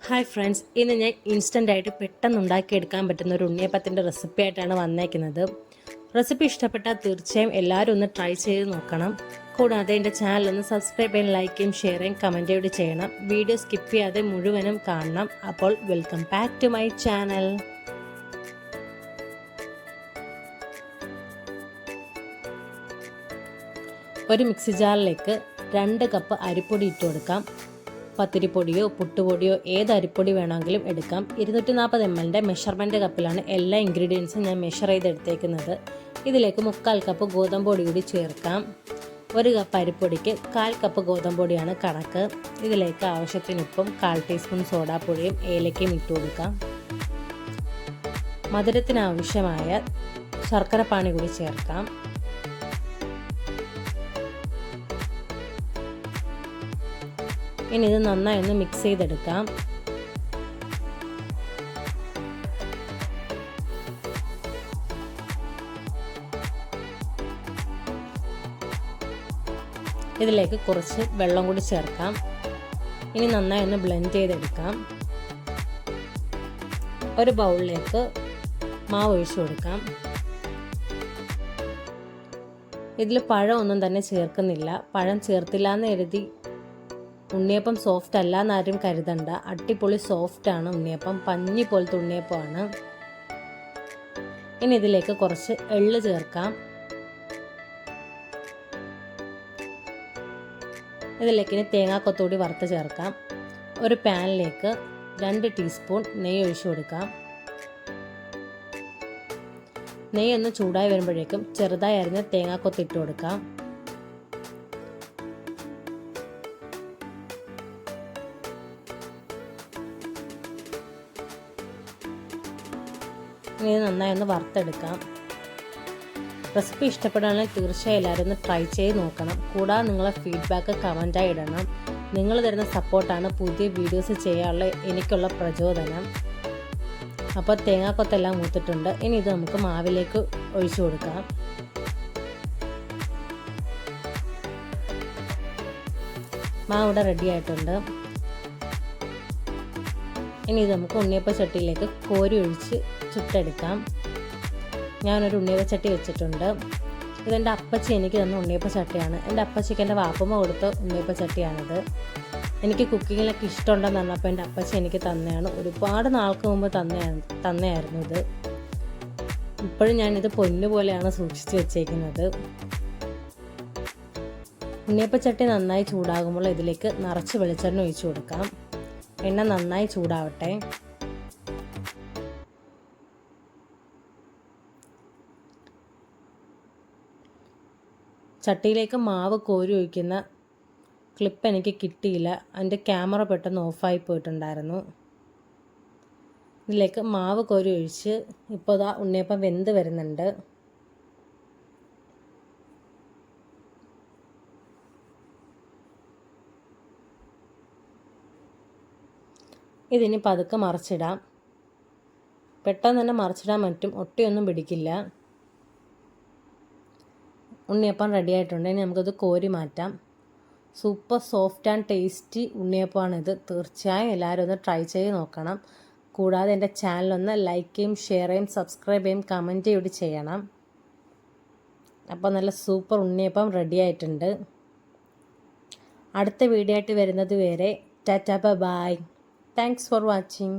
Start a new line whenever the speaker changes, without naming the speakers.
Hi friends, ഇന്ന് ഞാൻ ഇൻസ്റ്റൻ്റായിട്ട് പെട്ടെന്ന് ഉണ്ടാക്കിയെടുക്കാൻ പറ്റുന്ന ഒരു ഉണ്ണിയപ്പത്തിൻ്റെ റെസിപ്പി ആയിട്ടാണ് വന്നേക്കുന്നത്. റെസിപ്പി ഇഷ്ടപ്പെട്ടാൽ തീർച്ചയായും എല്ലാവരും ഒന്ന് ട്രൈ ചെയ്ത് നോക്കണം. കൂടാതെ എൻ്റെ ചാനൽ ഒന്ന് സബ്സ്ക്രൈബ് ചെയ്യാൻ, ലൈക്ക് ചെയ്യും, ഷെയർ ചെയ്യും, കമൻറ്റ് ചെയ്ത് ചെയ്യണം. വീഡിയോ സ്കിപ്പ് ചെയ്യാതെ മുഴുവനും കാണണം. അപ്പോൾ welcome back to my channel. ഒരു മിക്സി ജാറിലേക്ക് 2 കപ്പ് അരിപ്പൊടി ഇട്ട് കൊടുക്കാം. പത്തിരിപ്പൊടിയോ പുട്ടുപൊടിയോ ഏത് അരിപ്പൊടി വേണമെങ്കിലും എടുക്കാം. 240 ml മെഷർമെൻറ്റ് കപ്പിലാണ് എല്ലാ ഇൻഗ്രീഡിയൻസും ഞാൻ മെഷർ ചെയ്തെടുത്തേക്കുന്നത്. ഇതിലേക്ക് 3/4 കപ്പ് ഗോതമ്പ് പൊടി കൂടി ചേർക്കാം. 1 കപ്പ് അരിപ്പൊടിക്ക് 1/4 കപ്പ് ഗോതമ്പ് പൊടിയാണ് കണക്ക്. ഇതിലേക്ക് ആവശ്യത്തിന് ഉപ്പും 1/4 ടീസ്പൂൺ സോഡാപ്പൊടിയും ഏലക്കയും ഇട്ട് കൊടുക്കാം. മധുരത്തിനാവശ്യമായ ശർക്കര പാനി കൂടി ചേർക്കാം. ഇനി ഇത് നന്നായി ഒന്ന് മിക്സ് ചെയ്തെടുക്കാം. ഇതിലേക്ക് കുറച്ച് വെള്ളം കൂടി ചേർക്കാം. ഇനി നന്നായി ഒന്ന് ബ്ലെൻഡ് ചെയ്തെടുക്കാം. ഒരു ബൗളിലേക്ക് മാവ് ഒഴിച്ചു കൊടുക്കാം. ഇതിൽ പഴം ഒന്നും തന്നെ ചേർക്കുന്നില്ല. പഴം ചേർത്തില്ല എന്ന് എഴുതി ഉണ്ണിയപ്പം സോഫ്റ്റ് അല്ല എന്നാരും കരുതണ്ട. അടിപൊളി സോഫ്റ്റാണ് ഉണ്ണിയപ്പം, പഞ്ഞി പോലത്തെ ഉണ്ണിയപ്പമാണ്. ഇനി ഇതിലേക്ക് കുറച്ച് എള്ള് ചേർക്കാം. ഇതിലേക്ക് ഇനി തേങ്ങാക്കൊത്തുകൂടി വറുത്ത് ചേർക്കാം. ഒരു പാനിലേക്ക് 2 ടീസ്പൂൺ നെയ്യ് ഒഴിച്ചു കൊടുക്കാം. നെയ്യ് ഒന്ന് ചൂടായി വരുമ്പോഴേക്കും ചെറുതായി അരിഞ്ഞ തേങ്ങാക്കൊത്ത് ഇട്ട് കൊടുക്കാം. ഇനി നന്നായി ഒന്ന് വറുത്തെടുക്കാം. റെസിപ്പി ഇഷ്ടപ്പെടുകയാണെങ്കിൽ തീർച്ചയായും എല്ലാവരും ഒന്ന് ട്രൈ ചെയ്ത് നോക്കണം. കൂടാതെ നിങ്ങളെ ഫീഡ്ബാക്ക് കമൻറ്റായി ഇടണം. നിങ്ങൾ തരുന്ന സപ്പോർട്ടാണ് പുതിയ വീഡിയോസ് ചെയ്യാനുള്ള എനിക്കുള്ള പ്രചോദനം. അപ്പോൾ തേങ്ങാക്കൊത്തെല്ലാം മൂത്തിട്ടുണ്ട്. ഇനി ഇത് നമുക്ക് മാവിലേക്ക് ഒഴിച്ചു കൊടുക്കാം. മാവ് ഇവിടെ റെഡി ആയിട്ടുണ്ട്. ഇനി ഇത് നമുക്ക് ഉണ്ണിയപ്പ ചട്ടിയിലേക്ക് കോരി ഒഴിച്ച് ചുട്ടെടുക്കാം. ഞാനൊരു ഉണ്ണിയപ്പ ചട്ടി വെച്ചിട്ടുണ്ട്. ഇതെൻ്റെ അപ്പച്ചി എനിക്ക് തന്ന ഉണ്ണിയപ്പ ചട്ടിയാണ്. എൻ്റെ അപ്പച്ചിക്ക് എൻ്റെ വാപ്പമ്മ കൊടുത്ത ഉണ്ണിയപ്പ ചട്ടിയാണിത്. എനിക്ക് കുക്കിങ്ങിലൊക്കെ ഇഷ്ടമുണ്ടെന്ന് പറഞ്ഞപ്പോൾ എൻ്റെ അപ്പച്ചി എനിക്ക് തന്നെയാണ്. ഒരുപാട് നാൾക്ക് മുമ്പ് തന്നെയായിരുന്നു ഇത്. ഇപ്പോഴും ഞാനിത് പൊന്നുപോലെയാണ് സൂക്ഷിച്ച് വെച്ചേക്കുന്നത്. ഉണ്ണിയപ്പ ചട്ടി നന്നായി ചൂടാകുമ്പോൾ ഇതിലേക്ക് നിറച്ച് വെളിച്ചെണ്ണ ഒഴിച്ചു കൊടുക്കാം. എണ്ണ നന്നായി ചൂടാവട്ടെ. ചട്ടിയിലേക്ക് മാവ് കോരി ഒഴിക്കുന്ന ക്ലിപ്പ് എനിക്ക് കിട്ടിയില്ല. എൻ്റെ ക്യാമറ പെട്ടെന്ന് ഓഫായി പോയിട്ടുണ്ടായിരുന്നു. ഇതിലേക്ക് മാവ് കോരി ഒഴിച്ച് ഇപ്പോൾ ദാ ഉണ്ണിയപ്പം വെന്ത് വരുന്നുണ്ട്. ഇതിനി പതുക്കെ മറിച്ചിടാം. പെട്ടെന്ന് തന്നെ മറിച്ചിടാൻ പറ്റും, ഒട്ടിയൊന്നും പിടിക്കില്ല. ഉണ്ണിയപ്പം റെഡി ആയിട്ടുണ്ട്. ഇനി നമുക്കത് കോരി മാറ്റാം. സൂപ്പർ സോഫ്റ്റ് ആൻഡ് ടേസ്റ്റി ഉണ്ണിയപ്പമാണിത്. തീർച്ചയായും എല്ലാവരും ഒന്ന് ട്രൈ ചെയ്ത് നോക്കണം. കൂടാതെ എൻ്റെ ചാനലൊന്ന് ലൈക്ക് ചെയ്യും, ഷെയർ ചെയ്യും, സബ്സ്ക്രൈബ് ചെയ്യും, കമൻറ്റ് കൂടി ചെയ്യണം. അപ്പോൾ നല്ല സൂപ്പർ ഉണ്ണിയപ്പം റെഡി ആയിട്ടുണ്ട്. അടുത്ത വീഡിയോ ആയിട്ട് വരുന്നത് വരെ tata bye. Thanks for watching.